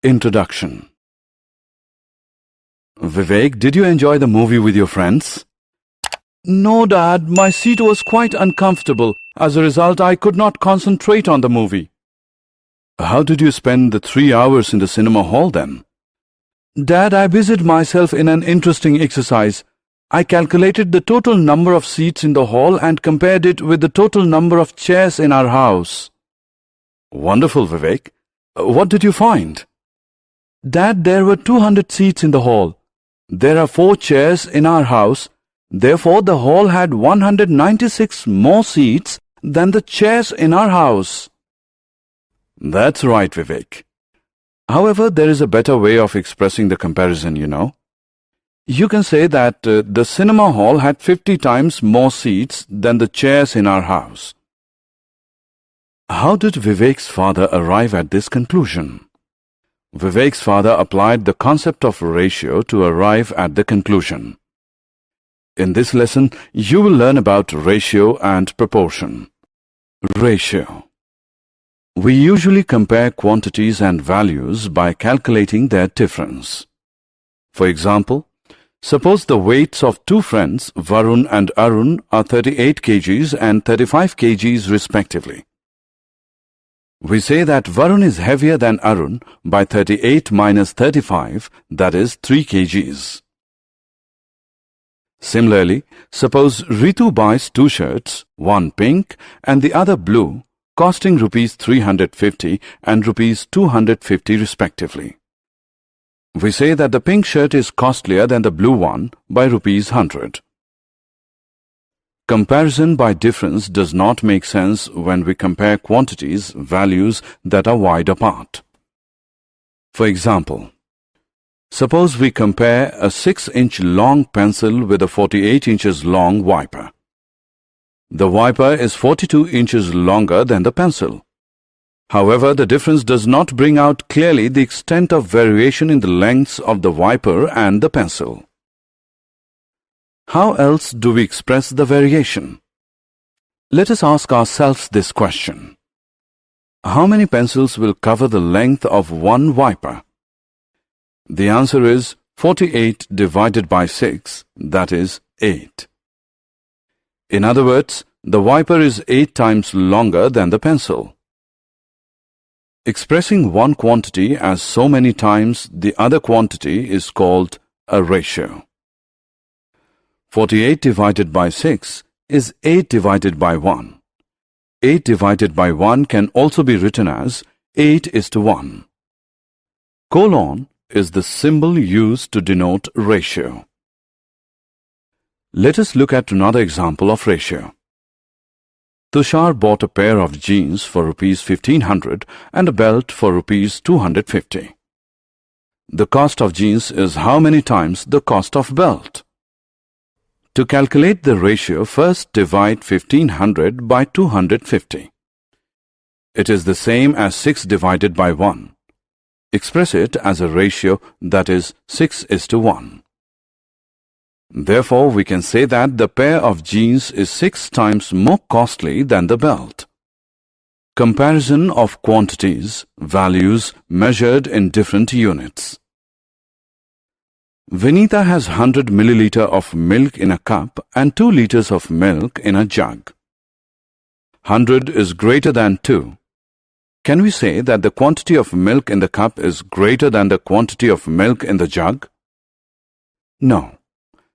Introduction. Vivek, did you enjoy the movie with your friends? No, Dad. My seat was quite uncomfortable. As a result, I could not concentrate on the movie. How did you spend the 3 hours in the cinema hall then? Dad, I busied myself in an interesting exercise. I calculated the total number of seats in the hall and compared it with the total number of chairs in our house. Wonderful, Vivek. What did you find? Dad, there were 200 seats in the hall. There are 4 chairs in our house. Therefore, the hall had 196 more seats than the chairs in our house. That's right, Vivek. However, there is a better way of expressing the comparison, you know. You can say that the cinema hall had 50 times more seats than the chairs in our house. How did Vivek's father arrive at this conclusion? Vivek's father applied the concept of ratio to arrive at the conclusion. In this lesson, you will learn about ratio and proportion. Ratio. We usually compare quantities and values by calculating their difference. For example, suppose the weights of 2 friends, Varun and Arun, are 38 kgs and 35 kgs respectively. We say that Varun is heavier than Arun by 38 minus 35, that is 3 kgs. Similarly, suppose Ritu buys 2 shirts, one pink and the other blue, costing rupees 350 and rupees 250 respectively. We say that the pink shirt is costlier than the blue one by rupees 100. Comparison by difference does not make sense when we compare quantities, values that are wide apart. For example, suppose we compare a 6-inch long pencil with a 48 inches long wiper. The wiper is 42 inches longer than the pencil. However, the difference does not bring out clearly the extent of variation in the lengths of the wiper and the pencil. How else do we express the variation? Let us ask ourselves this question. How many pencils will cover the length of one wiper? The answer is 48 divided by 6, that is 8. In other words, the wiper is 8 times longer than the pencil. Expressing one quantity as so many times the other quantity is called a ratio. 48 divided by 6 is 8 divided by 1. 8 divided by 1 can also be written as 8:1. Colon is the symbol used to denote ratio. Let us look at another example of ratio. Tushar bought a pair of jeans for rupees 1500 and a belt for rupees 250. The cost of jeans is how many times the cost of belt? To calculate the ratio, first divide 1500 by 250. It is the same as 6 divided by 1. Express it as a ratio, that is 6:1. Therefore, we can say that the pair of jeans is 6 times more costly than the belt. Comparison of quantities, values measured in different units. Vinita has 100 milliliter of milk in a cup and 2 liters of milk in a jug. 100 is greater than 2. Can we say that the quantity of milk in the cup is greater than the quantity of milk in the jug? No.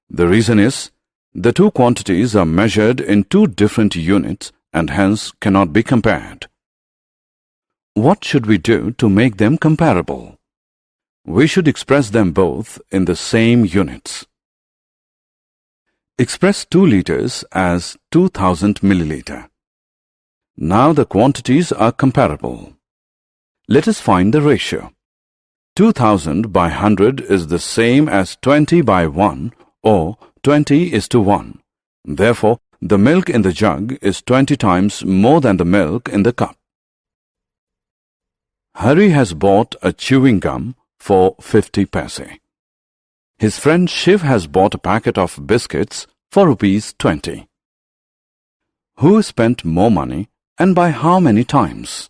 The reason is, the two quantities are measured in 2 different units and hence cannot be compared. What should we do to make them comparable? We should express them both in the same units. Express 2 liters as 2000 milliliter. Now the quantities are comparable. Let us find the ratio. 2000 by 100 is the same as 20 by 1 or 20:1. Therefore, the milk in the jug is 20 times more than the milk in the cup. Hari has bought a chewing gum for 50 paise. His friend Shiv has bought a packet of biscuits for rupees 20. Who spent more money and by how many times?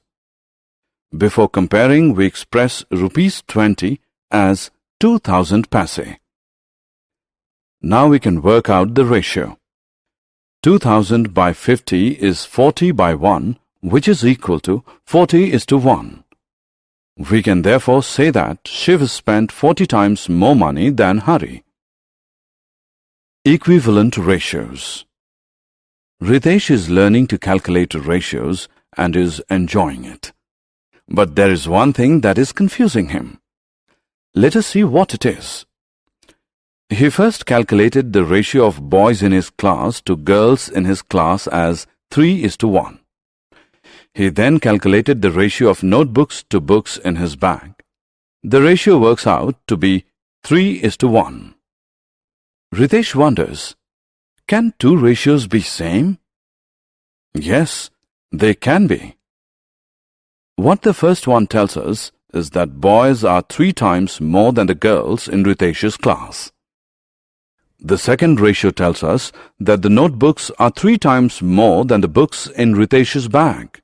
Before comparing, we express rupees 20 as 2000 paise. Now we can work out the ratio. 2000 by 50 is 40 by 1, which is equal to 40:1. We can therefore say that Shiv spent 40 times more money than Hari. Equivalent ratios. Ritesh is learning to calculate ratios and is enjoying it. But there is one thing that is confusing him. Let us see what it is. He first calculated the ratio of boys in his class to girls in his class as 3:1. He then calculated the ratio of notebooks to books in his bag. The ratio works out to be 3:1. Ritesh wonders, can two ratios be same? Yes, they can be. What the first one tells us is that boys are 3 times more than the girls in Ritesh's class. The second ratio tells us that the notebooks are 3 times more than the books in Ritesh's bag.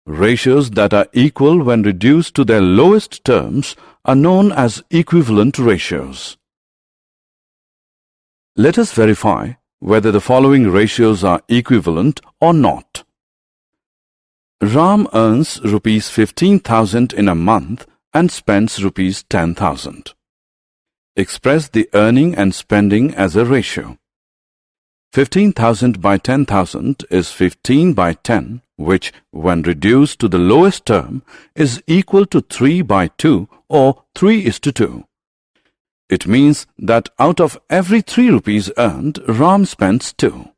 Ratios that are equal when reduced to their lowest terms are known as equivalent ratios. Let us verify whether the following ratios are equivalent or not. Ram earns rupees 15,000 in a month and spends rupees 10,000. Express the earning and spending as a ratio. 15,000 by 10,000 is 15 by 10, which, when reduced to the lowest term, is equal to 3 by 2 or 3:2. It means that out of every 3 rupees earned, Ram spends 2.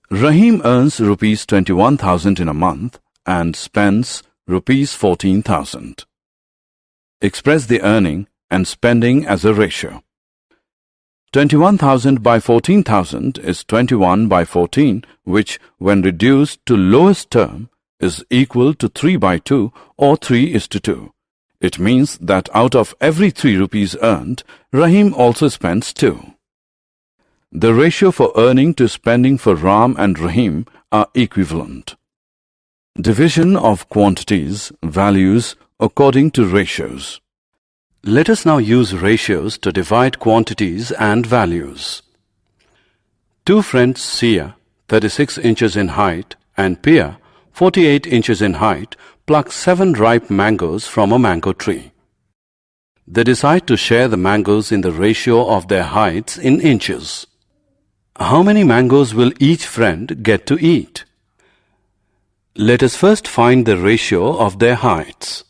Rahim earns rupees 21,000 in a month and spends rupees 14,000. Express the earning and spending as a ratio. 21,000 by 14,000 is 21 by 14, which, when reduced to lowest term, is equal to 3 by 2 or 3:2. It means that out of every 3 rupees earned, Rahim also spends 2. The ratio for earning to spending for Ram and Rahim are equivalent. Division of quantities, values, according to ratios. Let us now use ratios to divide quantities and values. Two friends Sia, 36 inches in height, and Pia, 48 inches in height, pluck 7 ripe mangoes from a mango tree. They decide to share the mangoes in the ratio of their heights in inches. How many mangoes will each friend get to eat? Let us first find the ratio of their heights.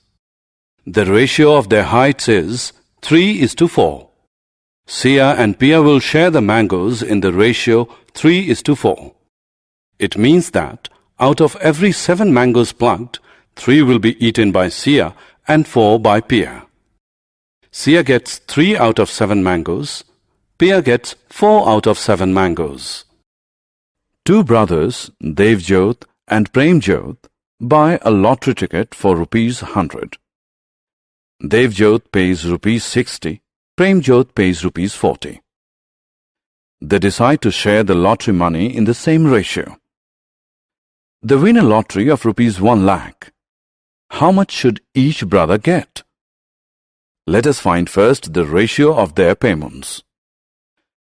The ratio of their heights is 3:4. Sia and Pia will share the mangoes in the ratio 3:4. It means that out of every 7 mangoes plucked, 3 will be eaten by Sia and 4 by Pia. Sia gets 3 out of 7 mangoes. Pia gets 4 out of 7 mangoes. Two brothers, Devjot and Premjot, buy a lottery ticket for rupees 100. Devjot pays rupees 60, Premjot pays rupees 40. They decide to share the lottery money in the same ratio. They win a lottery of rupees 1 lakh. How much should each brother get? Let us find first the ratio of their payments.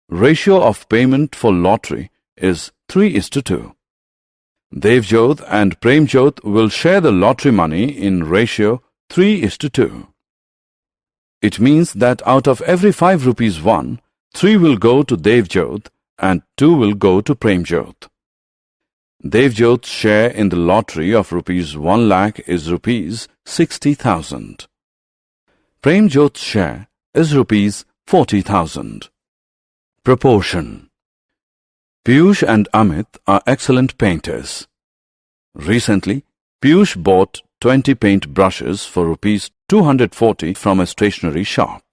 Ratio of payment for lottery is 3:2. Devjot and Premjot will share the lottery money in ratio 3:2. It means that out of every 5 rupees won, 3 will go to Devjot and 2 will go to Premjot. Devjot's share in the lottery of rupees 1 lakh is rupees 60,000. Premjot's share is rupees 40,000. Proportion. Piyush and Amit are excellent painters. Recently, Piyush bought 20 paint brushes for rupees 240 from a stationery shop.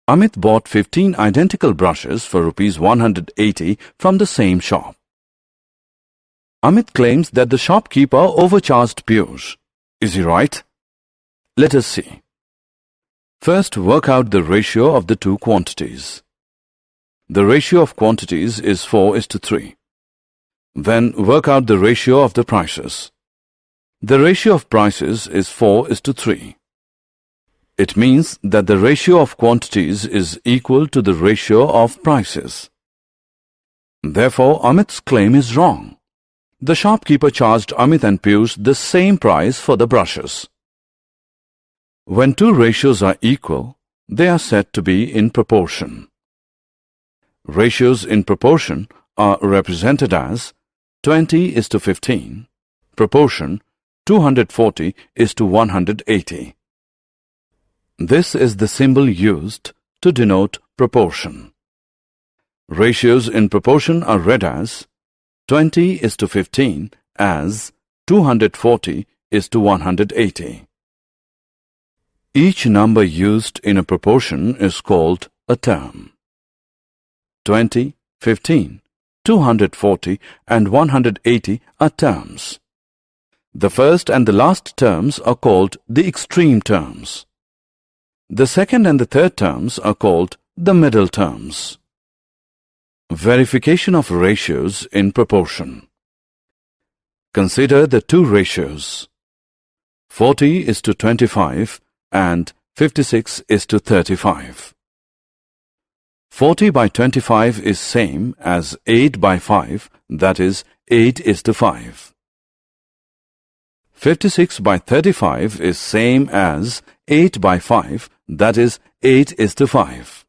Amit bought 15 identical brushes for rupees 180 from the same shop. Amit claims that the shopkeeper overcharged Piyush. Is he right? Let us see. First, work out the ratio of the two quantities. The ratio of quantities is 4:3. Then work out the ratio of the prices. The ratio of prices is 4:3. It means that the ratio of quantities is equal to the ratio of prices. Therefore, Amit's claim is wrong. The shopkeeper charged Amit and Piyush the same price for the brushes. When two ratios are equal, they are said to be in proportion. Ratios in proportion are represented as 20:15, proportion 240:180. This is the symbol used to denote proportion. Ratios in proportion are read as 20:15 as 240:180. Each number used in a proportion is called a term. 20, 15, 240 and 180 are terms. The first and the last terms are called the extreme terms. The second and the third terms are called the middle terms. Verification of ratios in proportion. Consider the two ratios. 40:25 and 56:35. 40/25 is same as 8/5, that is 8:5. 56/35 is same as 8/5, that is 8:5.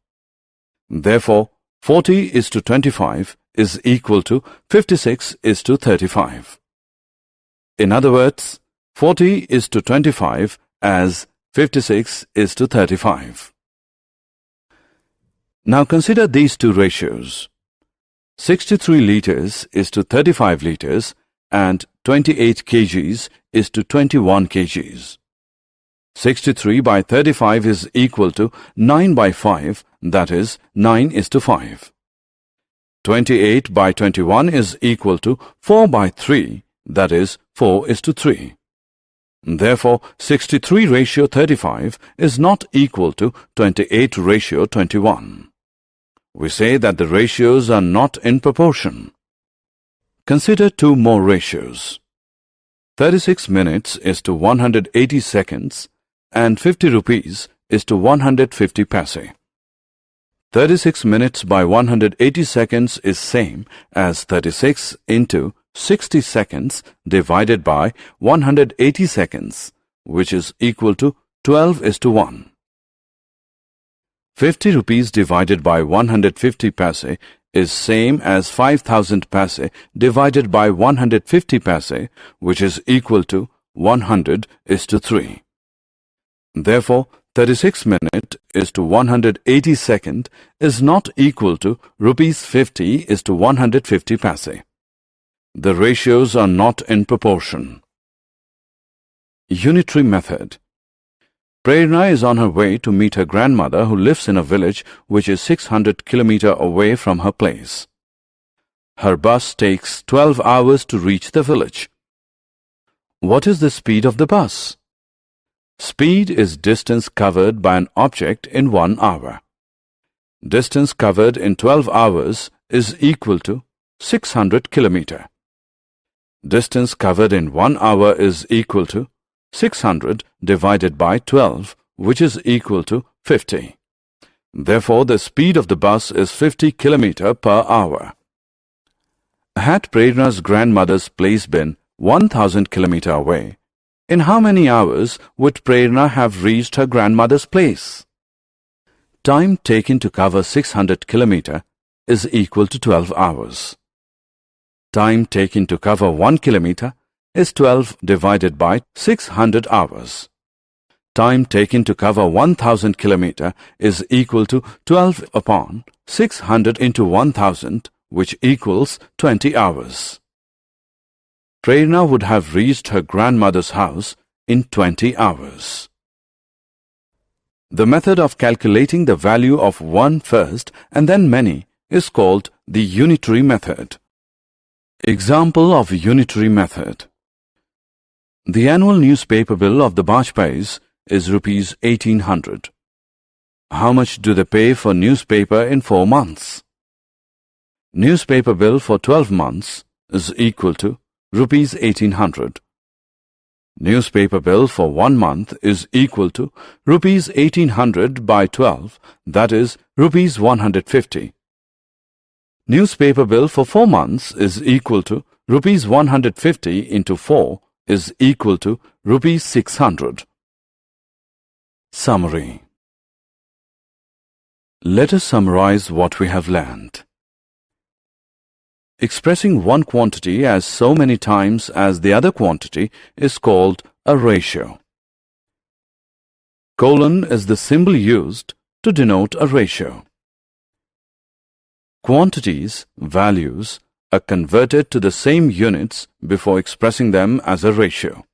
Therefore, 40:25 is equal to 56:35. In other words, 40:25 as 56:35. Now consider these two ratios. 63 liters is to 35 liters and 28 kgs is to 21 kgs. 63/35 is equal to 9/5, that is 9:5. 28/21 is equal to 4/3, that is 4:3. Therefore, 63:35 is not equal to 28:21. We say that the ratios are not in proportion. Consider two more ratios. 36 minutes is to 180 seconds and 50 rupees is to 150 paise. 36 minutes by 180 seconds is same as 36 into 60 seconds divided by 180 seconds, which is equal to 12:1. 50 rupees divided by 150 paise is same as 5,000 paise divided by 150 paise, which is equal to 100:3. Therefore, 36 minute is to 180 second is not equal to rupees 50 is to 150 paise. The ratios are not in proportion. Unitary method. Prerna is on her way to meet her grandmother who lives in a village which is 600 kilometers away from her place. Her bus takes 12 hours to reach the village. What is the speed of the bus? Speed is distance covered by an object in 1 hour. Distance covered in 12 hours is equal to 600 kilometers. Distance covered in 1 hour is equal to 600 divided by 12, which is equal to 50. Therefore, the speed of the bus is 50 kilometers per hour. Had Prerna's grandmother's place been 1,000 kilometers away, in how many hours would Prerna have reached her grandmother's place? Time taken to cover 600 kilometers is equal to 12 hours. Time taken to cover 1 kilometer is 12 divided by 600 hours. Time taken to cover 1,000 kilometers is equal to 12 upon 600 into 1,000, which equals 20 hours. Prerna would have reached her grandmother's house in 20 hours. The method of calculating the value of one first and then many is called the unitary method. Example of unitary method. The annual newspaper bill of the Bajpayis is rupees 1800. How much do they pay for newspaper in 4 months? Newspaper bill for 12 months is equal to rupees 1800. Newspaper bill for 1 month is equal to rupees 1800 by 12, that is rupees 150. Newspaper bill for 4 months is equal to rupees 150 into 4 is equal to rupees 600. Summary. Let us summarize what we have learned. Expressing one quantity as so many times as the other quantity is called a ratio. Colon is the symbol used to denote a ratio. Quantities, values, are converted to the same units before expressing them as a ratio.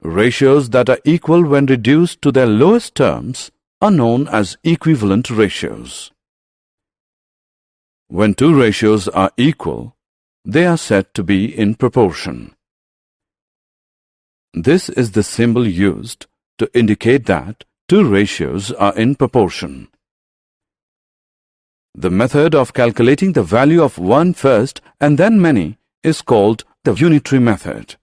Ratios that are equal when reduced to their lowest terms are known as equivalent ratios. When two ratios are equal, they are said to be in proportion. This is the symbol used to indicate that two ratios are in proportion. The method of calculating the value of one first and then many is called the unitary method.